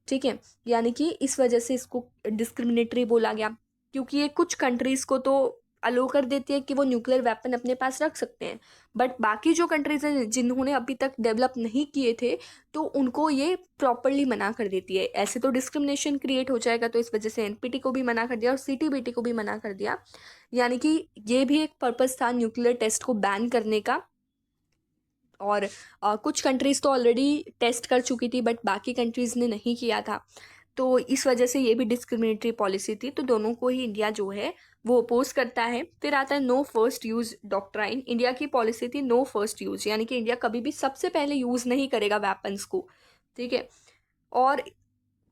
ठीक है। यानी कि इस वजह से इसको डिस्क्रिमिनेटरी बोला गया, क्योंकि ये कुछ कंट्रीज को तो अलो कर देती है कि वो न्यूक्लियर वेपन अपने पास रख सकते हैं, बट बाकी जो कंट्रीज हैं जिन्होंने अभी तक डेवलप नहीं किए थे तो उनको ये प्रॉपरली मना कर देती है। ऐसे तो डिस्क्रिमिनेशन क्रिएट हो जाएगा, तो इस वजह से एनपीटी को भी मना कर दिया और सीटीबीटी को भी मना कर दिया। यानी कि ये भी एक पर्पस था न्यूक्लियर टेस्ट को बैन करने का। और कुछ कंट्रीज़ तो ऑलरेडी टेस्ट कर चुकी थी बट बाकी कंट्रीज़ ने नहीं किया था, तो इस वजह से ये भी डिस्क्रिमिनेटरी पॉलिसी थी। तो दोनों को ही इंडिया जो है वो अपोज करता है। फिर आता है no first use doctrine. India की पॉलिसी थी नो फर्स्ट यूज़, यानी कि इंडिया कभी भी सबसे पहले यूज़ नहीं करेगा वेपन्स को, ठीक है। और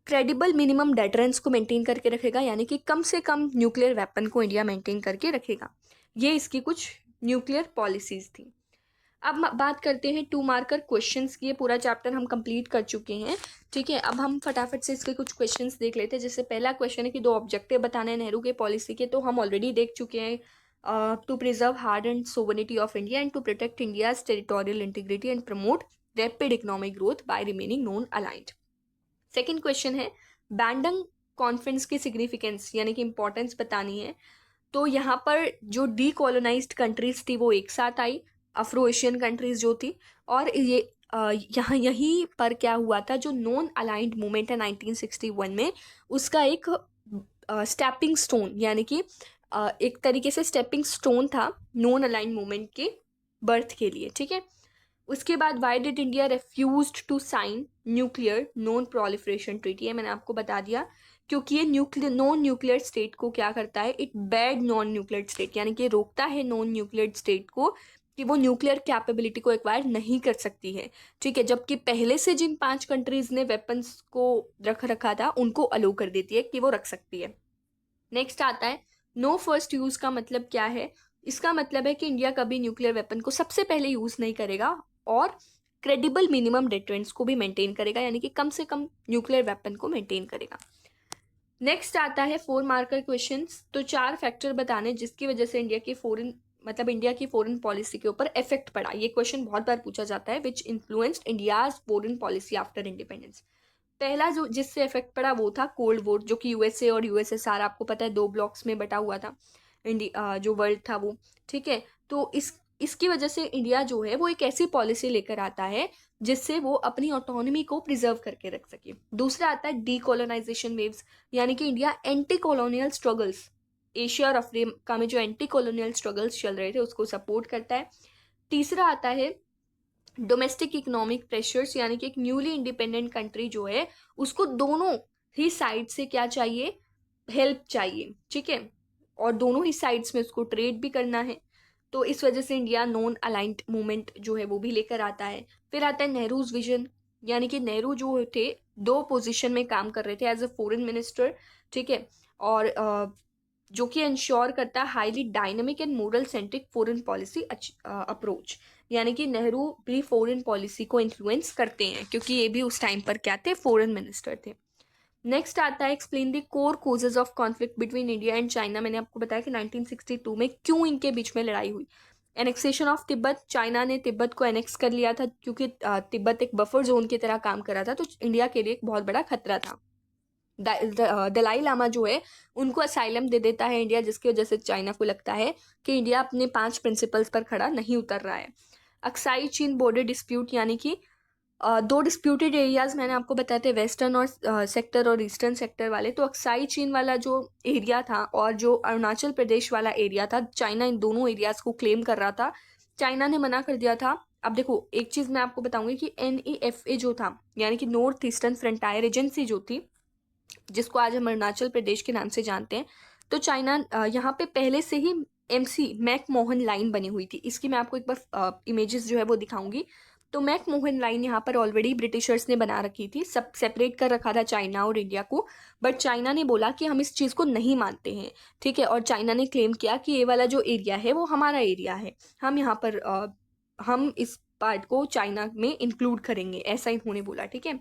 क्रेडिबल मिनिमम डेटरेंस को मेंटेन करके रखेगा, यानी कि कम से कम न्यूक्लियर वेपन को इंडिया मेंटेन करके रखेगा। ये इसकी कुछ न्यूक्लियर पॉलिसीज़ थी। अब बात करते हैं 2 मार्कर क्वेश्चंस की। ये पूरा चैप्टर हम कंप्लीट कर चुके हैं, ठीक है। अब हम फटाफट से इसके कुछ क्वेश्चंस देख लेते हैं। जैसे पहला क्वेश्चन है कि 2 ऑब्जेक्टिव बताने हैं नेहरू के पॉलिसी के, तो हम ऑलरेडी देख चुके हैं। To preserve hard and sovereignty of India and to protect India's territorial integrity and promote rapid economic growth by remaining non aligned. Second question है बैंडंग कॉन्फ्रेंस की सिग्निफिकेंस यानी कि इंपॉर्टेंस बतानी है। तो यहाँ पर जो डीकोलोनाइज्ड कंट्रीज थी वो एक साथ आई, अफ्रो एशियन कंट्रीज जो थी। और ये यहाँ यहीं पर क्या हुआ था, जो नॉन अलाइंड मूवमेंट है 1961 में, उसका एक स्टेपिंग स्टोन, यानी कि एक तरीके से स्टेपिंग स्टोन था नॉन अलाइंड मूवमेंट के बर्थ के लिए, ठीक है। उसके बाद why did India refused to sign nuclear non proliferation treaty, है मैंने आपको बता दिया, क्योंकि ये नॉन न्यूक्लियर स्टेट को क्या करता है, it bad non nuclear state, यानी कि रोकता है नॉन न्यूक्लियर स्टेट को कि वो न्यूक्लियर कैपेबिलिटी को एक्वायर नहीं कर सकती है, ठीक है। जबकि पहले से जिन 5 कंट्रीज ने वेपन्स को रख रखा था उनको अलो कर देती है कि वो रख सकती है। नेक्स्ट आता है नो फर्स्ट यूज का मतलब क्या है। इसका मतलब है कि इंडिया कभी न्यूक्लियर वेपन को सबसे पहले यूज नहीं करेगा और क्रेडिबल मिनिमम डेटरेंस को भी मेंटेन करेगा, यानी कि कम से कम न्यूक्लियर वेपन को मेंटेन करेगा। नेक्स्ट आता है 4 मार्कर क्वेश्चंस। तो 4 फैक्टर बताने जिसकी वजह से इंडिया की फॉरेन पॉलिसी के ऊपर इफेक्ट पड़ा। ये क्वेश्चन बहुत बार पूछा जाता है, which influenced India's foreign policy after independence. पहला जो जिससे इफेक्ट पड़ा वो था कोल्ड वॉर, जो कि यूएसए और यूएसएसआर, आपको पता है 2 ब्लॉक्स में बटा हुआ था इंडिया जो वर्ल्ड था वो, ठीक है। तो इसकी वजह से इंडिया जो है वो एक ऐसी पॉलिसी लेकर आता है जिससे वो अपनी ऑटोनॉमी को प्रिजर्व करके रख सके। दूसरा आता है डीकोलोनाइजेशन वेव्स, यानी कि India anti colonial struggles, Asia और अफ्रीका में जो एंटी कॉलोनियल स्ट्रगल्स चल रहे थे उसको सपोर्ट करता है। तीसरा आता है डोमेस्टिक इकोनॉमिक प्रेशर्स, यानी कि एक न्यूली इंडिपेंडेंट कंट्री जो है उसको दोनों ही साइड से क्या चाहिए, हेल्प चाहिए, ठीक है। और दोनों ही साइड्स में उसको ट्रेड भी करना है, तो इस वजह से इंडिया नॉन अलाइंड मूवमेंट जो है वो भी लेकर आता है। फिर आता है नेहरूज विजन, यानी कि नेहरू जो थे 2 पोजीशन में काम कर रहे थे एज अ फॉरेन मिनिस्टर, ठीक है। और जो कि इंश्योर करता है highly dynamic and moral centric foreign policy approach, यानी कि नेहरू भी फॉरेन पॉलिसी को इन्फ्लुएंस करते हैं क्योंकि ये भी उस टाइम पर क्या थे, फॉरेन मिनिस्टर थे। नेक्स्ट आता है explain the core causes of conflict between India and China. मैंने आपको बताया कि 1962 में क्यों इनके बीच में लड़ाई हुई। एनेक्सेशन ऑफ तिब्बत, चाइना ने तिब्बत को एनेक्स कर लिया था क्योंकि तिब्बत एक बफर जोन की तरह काम कर रहा था, तो इंडिया के लिए एक बहुत बड़ा खतरा था। दलाई लामा जो है उनको असाइलम दे देता है इंडिया, जिसकी वजह से चाइना को लगता है कि इंडिया अपने 5 प्रिंसिपल्स पर खड़ा नहीं उतर रहा है। अक्साई चीन बॉर्डर डिस्प्यूट, यानी कि 2 डिस्प्यूटेड एरियाज मैंने आपको बताए थे, वेस्टर्न और सेक्टर और ईस्टर्न सेक्टर वाले। तो अक्साई चीन वाला जो एरिया था और जो अरुणाचल प्रदेश वाला एरिया था, चाइना इन दोनों एरियाज को क्लेम कर रहा था, चाइना ने मना कर दिया था। अब देखो एक चीज़ मैं आपको बताऊंगी कि NEFA जो था, यानी कि नॉर्थ ईस्टर्न फ्रंटायर एजेंसी जो थी, जिसको आज हम अरुणाचल प्रदेश के नाम से जानते हैं, तो चाइना यहाँ पे पहले से ही MC मैकमोहन लाइन बनी हुई थी। इसकी मैं आपको एक बार इमेजेस जो है वो दिखाऊंगी। तो मैकमोहन लाइन यहाँ पर ऑलरेडी ब्रिटिशर्स ने बना रखी थी, सब सेपरेट कर रखा था चाइना और इंडिया को, बट चाइना ने बोला कि हम इस चीज़ को नहीं मानते हैं, ठीक है। और चाइना ने क्लेम किया कि ये वाला जो एरिया है वो हमारा एरिया है, हम यहाँ पर हम इस पार्ट को चाइना में इंक्लूड करेंगे, ऐसा इन्होंने बोला, ठीक है।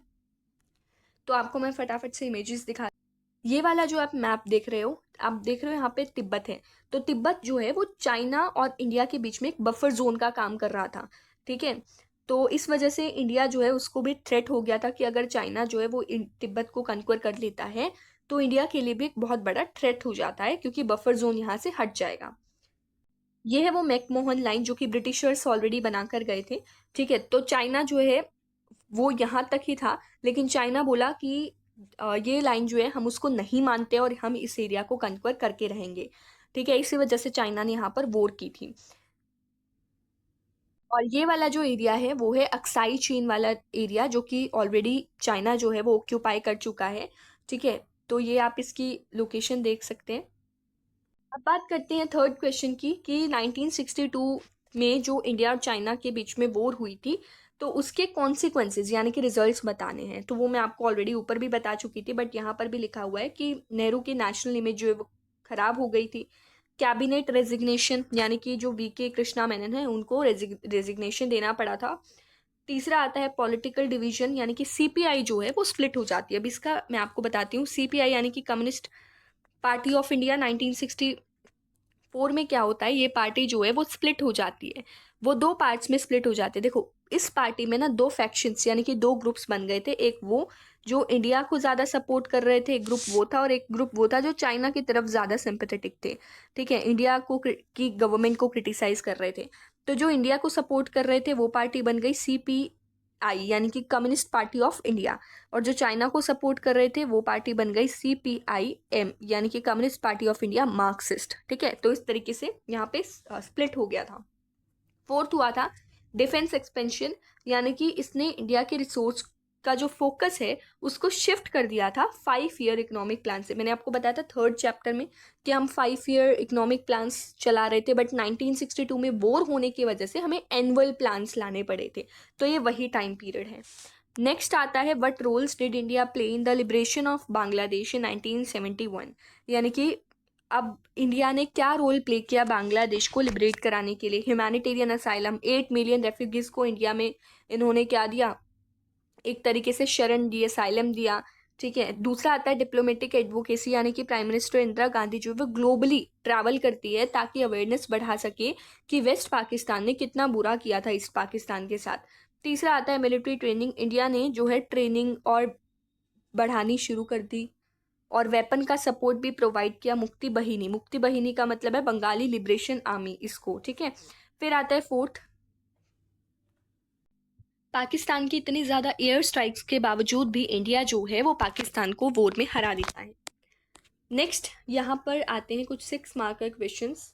तो आपको मैं फटाफट से इमेजेस दिखा, ये वाला जो आप मैप देख रहे हो, आप देख रहे हो यहाँ पे तिब्बत है। तो तिब्बत जो है वो चाइना और इंडिया के बीच में एक बफर जोन का काम कर रहा था, ठीक है। तो इस वजह से इंडिया जो है उसको भी थ्रेट हो गया था कि अगर चाइना जो है वो तिब्बत को कन्क्वर कर लेता है तो इंडिया के लिए भी एक बहुत बड़ा थ्रेट हो जाता है, क्योंकि बफर जोन यहाँ से हट जाएगा। ये है वो मैकमोहन लाइन जो कि ब्रिटिशर्स ऑलरेडी बना कर गए थे, ठीक है। तो चाइना जो है वो यहाँ तक ही था, लेकिन चाइना बोला कि ये लाइन जो है हम उसको नहीं मानते और हम इस एरिया को कन्क्वर करके रहेंगे, ठीक है। इसी वजह से चाइना ने यहाँ पर वॉर की थी। और ये वाला जो एरिया है वो है अक्साई चीन वाला एरिया, जो कि ऑलरेडी चाइना जो है वो ऑक्यूपाई कर चुका है, ठीक है। तो ये आप इसकी लोकेशन देख सकते हैं। अब बात करते हैं थर्ड क्वेश्चन की कि 1962 में जो इंडिया और चाइना के बीच में वॉर हुई थी, तो उसके कॉन्सिक्वेंसेज यानी कि रिजल्ट्स बताने हैं। तो वो मैं आपको ऑलरेडी ऊपर भी बता चुकी थी, बट यहाँ पर भी लिखा हुआ है कि नेहरू की नेशनल इमेज जो है वो खराब हो गई थी। कैबिनेट रेजिग्नेशन, यानी कि जो वीके कृष्णा मेनन है उनको रेजिग्नेशन देना पड़ा था। तीसरा आता है पॉलिटिकल डिवीजन, यानी कि सीपीआई जो है वो स्प्लिट हो जाती है। अब इसका मैं आपको बताती हूँ। सीपीआई यानी कि कम्युनिस्ट पार्टी ऑफ इंडिया 1964 में क्या होता है, ये पार्टी जो है वो स्प्लिट हो जाती है, वो दो पार्ट्स में स्प्लिट हो जाते हैं। देखो इस पार्टी में ना दो फैक्शंस यानी कि दो ग्रुप्स बन गए थे। एक वो जो इंडिया को ज़्यादा सपोर्ट कर रहे थे, एक ग्रुप वो था, और एक ग्रुप वो था जो चाइना की तरफ ज़्यादा सिंपैथेटिक थे, ठीक है। इंडिया को की गवर्नमेंट को क्रिटिसाइज कर रहे थे। तो जो इंडिया को सपोर्ट कर रहे थे वो पार्टी बन गई CPI यानी कि कम्युनिस्ट पार्टी ऑफ इंडिया, और जो चाइना को सपोर्ट कर रहे थे वो पार्टी बन गई CPIM यानी कि communist party of India Marxist, ठीक है। तो इस तरीके से यहाँ पे स्प्लिट हो गया था। फोर्थ हुआ था डिफेंस एक्सपेंशन, यानी कि इसने इंडिया के रिसोर्स का जो फोकस है उसको शिफ्ट कर दिया था 5 ईयर इकोनॉमिक प्लान से। मैंने आपको बताया था थर्ड चैप्टर में कि हम 5 ईयर इकोनॉमिक प्लान्स चला रहे थे, बट 1962 में वॉर होने की वजह से हमें एनुअल प्लान्स लाने पड़े थे। तो ये वही टाइम पीरियड है। नेक्स्ट आता है what roles did India play in the liberation of Bangladesh in 1971, यानी कि अब इंडिया ने क्या रोल प्ले किया बांग्लादेश को लिबरेट कराने के लिए। ह्यूमैनिटेरियन असाइलम, 8 मिलियन रेफ्यूजीज को इंडिया में इन्होंने क्या दिया, एक तरीके से शरण दी, असाइलम दिया, ठीक है। दूसरा आता है डिप्लोमेटिक एडवोकेसी, यानी कि प्राइम मिनिस्टर इंदिरा गांधी जो वो ग्लोबली ट्रैवल करती है ताकि अवेयरनेस बढ़ा सके कि वेस्ट पाकिस्तान ने कितना बुरा किया था ईस्ट पाकिस्तान के साथ। तीसरा आता है मिलिट्री ट्रेनिंग, इंडिया ने जो है ट्रेनिंग और बढ़ानी शुरू कर दी, और वेपन का सपोर्ट भी प्रोवाइड किया। मुक्ति बहिनी का मतलब है बंगाली लिबरेशन आर्मी, इसको, ठीक है। फिर आता है फोर्थ, पाकिस्तान की इतनी ज़्यादा एयर स्ट्राइक्स के बावजूद भी इंडिया जो है वो पाकिस्तान को वॉर में हरा देता है। नेक्स्ट यहाँ पर आते हैं कुछ 6 मार्कर क्वेश्चंस।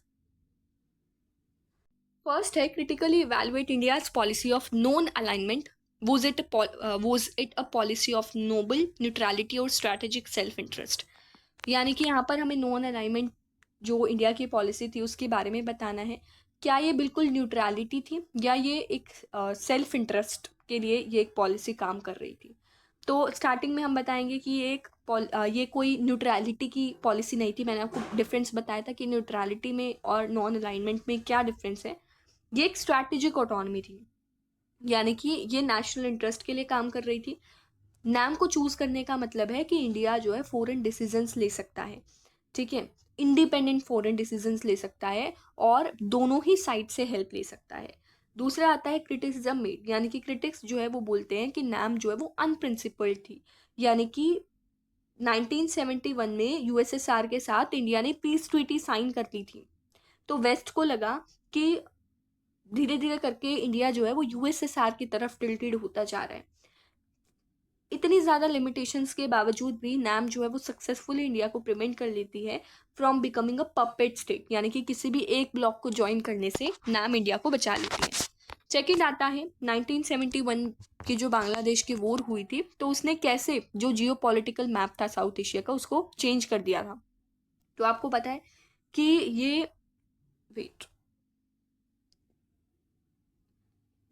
फर्स्ट है critically evaluate India's policy of non alignment, was it a policy of noble neutrality और strategic self interest, यानी कि यहाँ पर हमें नॉन अलाइनमेंट जो इंडिया की पॉलिसी थी उसके बारे में बताना है। क्या ये बिल्कुल न्यूट्रलिटी थी या ये एक सेल्फ इंटरेस्ट के लिए ये एक पॉलिसी काम कर रही थी। तो स्टार्टिंग में हम बताएंगे कि ये कोई न्यूट्रलिटी की पॉलिसी नहीं थी। मैंने आपको डिफरेंस बताया था कि न्यूट्रलिटी में और नॉन अलाइनमेंट में क्या डिफरेंस है। ये एक स्ट्रैटेजिक ऑटोनॉमी थी, यानी कि ये नेशनल इंटरेस्ट के लिए काम कर रही थी। नाम को चूज करने का मतलब है कि इंडिया जो है फॉरेन डिसीजंस ले सकता है, ठीक है, इंडिपेंडेंट फॉरेन डिसीजंस ले सकता है और दोनों ही साइड से हेल्प ले सकता है। दूसरा आता है क्रिटिसिज्म मेड, यानी कि क्रिटिक्स जो है वो बोलते हैं कि नाम जो है वो अनप्रिंसिपल्ड थी, यानी कि 1971 में यूएसएसआर के साथ इंडिया ने पीस ट्रीटी साइन कर ली थी। तो वेस्ट को लगा कि धीरे धीरे करके इंडिया जो है वो यूएसएसआर की तरफ टिल्टेड होता जा रहा है। इतनी ज़्यादा लिमिटेशंस के बावजूद भी नैम जो है वो सक्सेसफुली इंडिया को प्रिवेंट कर लेती है from becoming a puppet state, यानी कि किसी भी एक ब्लॉक को ज्वाइन करने से नैम इंडिया को बचा लेती है। सेकेंड आता है 1971 की जो बांग्लादेश की वॉर हुई थी, तो उसने कैसे जो जियो पॉलिटिकल मैप था साउथ एशिया का उसको चेंज कर दिया था। तो आपको पता है कि ये वेट,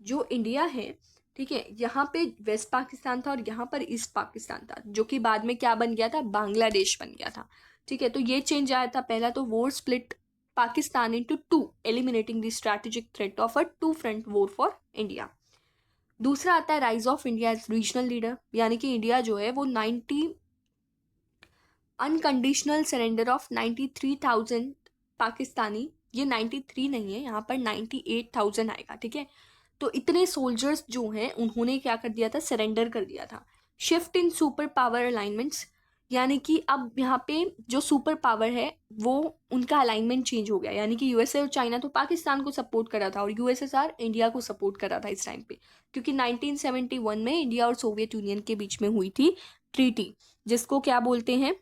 जो इंडिया है, ठीक है, यहाँ पे वेस्ट पाकिस्तान था और यहाँ पर ईस्ट पाकिस्तान था, जो कि बाद में क्या बन गया था, बांग्लादेश बन गया था। ठीक है, तो ये चेंज आया था। पहला तो war split Pakistan into two, eliminating the strategic threat of a two front war for India. दूसरा आता है rise of India as regional leader, यानी कि इंडिया जो है वो 90 अनकंडीशनल सरेंडर ऑफ 93,000 पाकिस्तानी, ये 93 नहीं है, यहाँ पर 98,000 आएगा। ठीक है, तो इतने सोल्जर्स जो हैं उन्होंने क्या कर दिया था, सरेंडर कर दिया था। Shift in super power alignments, यानी कि अब यहाँ पे जो सुपर पावर है वो उनका अलाइनमेंट चेंज हो गया, यानी कि यूएसए और चाइना तो पाकिस्तान को सपोर्ट कर रहा था और यूएसएसआर इंडिया को सपोर्ट कर रहा था इस टाइम पे, क्योंकि 1971 में इंडिया और सोवियत यूनियन के बीच में हुई थी ट्रीटी, जिसको क्या बोलते हैं,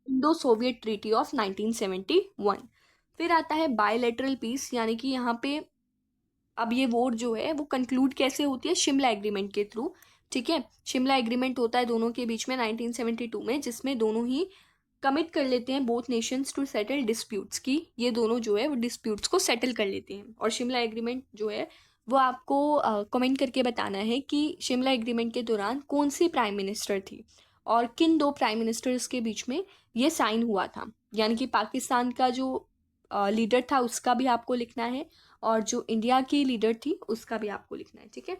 इंडो सोवियत ट्रीटी ऑफ 1971। फिर आता है बायलैटरल पीस, यानी कि यहाँ पे अब ये वॉर जो है वो कंक्लूड कैसे होती है, शिमला एग्रीमेंट के थ्रू। ठीक है, शिमला एग्रीमेंट होता है दोनों के बीच में 1972 में, जिसमें दोनों ही कमिट कर लेते हैं both nations to settle disputes की, ये दोनों जो है वो डिस्प्यूट्स को सेटल कर लेते हैं। और शिमला एग्रीमेंट जो है वो आपको कमेंट करके बताना है कि शिमला एग्रीमेंट के दौरान कौन सी प्राइम मिनिस्टर थी और किन दो प्राइम मिनिस्टर्स के बीच में ये साइन हुआ था, यानी कि पाकिस्तान का जो लीडर था उसका भी आपको लिखना है और जो इंडिया की लीडर थी उसका भी आपको लिखना है। ठीक है,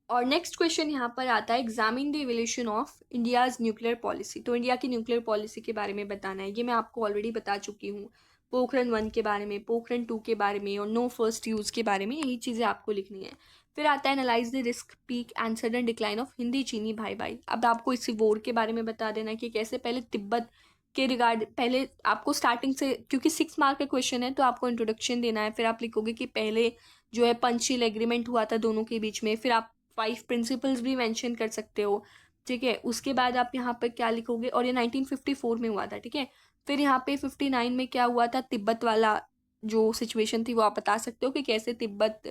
और नेक्स्ट क्वेश्चन यहाँ पर आता है, examine the evolution of India's nuclear policy. तो इंडिया की न्यूक्लियर पॉलिसी के बारे में बताना है, ये मैं आपको ऑलरेडी बता चुकी हूँ, पोखरण 1 के बारे में, पोखरण 2 के बारे में और नो फर्स्ट यूज़ के बारे में, यही चीज़ें आपको लिखनी है। फिर आता है analyse the risk peak and sudden decline of Hindi चीनी भाई भाई। अब आपको इसी वॉर के बारे में बता देना कि कैसे पहले तिब्बत के रिगार्ड, पहले आपको स्टार्टिंग से, क्योंकि 6 मार्क का क्वेश्चन है तो आपको इंट्रोडक्शन देना है, फिर आप लिखोगे कि पहले जो है पंचशील एग्रीमेंट हुआ था दोनों के बीच में, फिर आप 5 प्रिंसिपल्स भी मेंशन कर सकते हो। ठीक है, उसके बाद आप यहाँ पर क्या लिखोगे, और ये 1954 में हुआ था। ठीक है, फिर यहाँ पे 59 में क्या हुआ था, तिब्बत वाला जो सिचुएशन थी वो आप बता सकते हो कि कैसे तिब्बत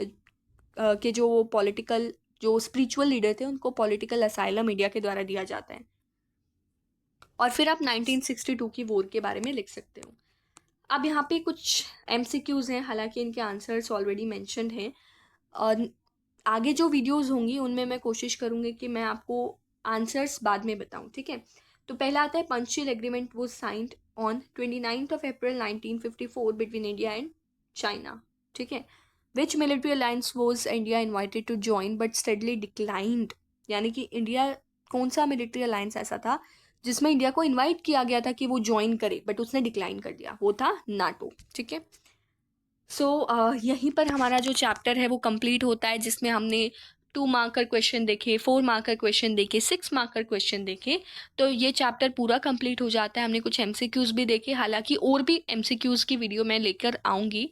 के जो पॉलिटिकल, जो स्पिरिचुअल लीडर थे उनको पॉलिटिकल असाइलम इंडिया के द्वारा दिया जाता है। और फिर आप 1962 की वॉर के बारे में लिख सकते हो। अब यहाँ पे कुछ MCQs हैं, हालांकि इनके आंसर्स ऑलरेडी मैंशनड हैं, और आगे जो वीडियोस होंगी उनमें मैं कोशिश करूँगी कि मैं आपको आंसर्स बाद में बताऊँ। ठीक है, तो पहला आता है Panchsheel agreement was signed on 29 April 1954 between India and China. ठीक है, which military alliance was India invited to join but steadily declined, यानी कि इंडिया, कौन सा मिलिट्री अलायंस ऐसा था जिसमें इंडिया को इन्वाइट किया गया था कि वो ज्वाइन करे बट उसने डिक्लाइन कर दिया, वो था नाटो। ठीक है, सो यहीं पर हमारा जो चैप्टर है वो कंप्लीट होता है, जिसमें हमने 2 मार्कर क्वेश्चन देखे, 4 मार्कर क्वेश्चन देखे, 6 मार्कर क्वेश्चन देखे, तो ये चैप्टर पूरा कंप्लीट हो जाता है। हमने कुछ MCQs भी देखे, हालांकि और भी MCQs की वीडियो मैं लेकर आऊँगी।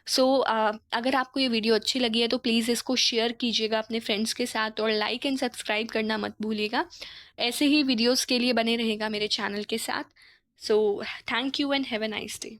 सो अगर आपको ये वीडियो अच्छी लगी है तो प्लीज़ इसको शेयर कीजिएगा अपने फ्रेंड्स के साथ और लाइक एंड सब्सक्राइब करना मत भूलिएगा। ऐसे ही वीडियोज़ के लिए बने रहेगा मेरे चैनल के साथ। So thank you and have a nice day.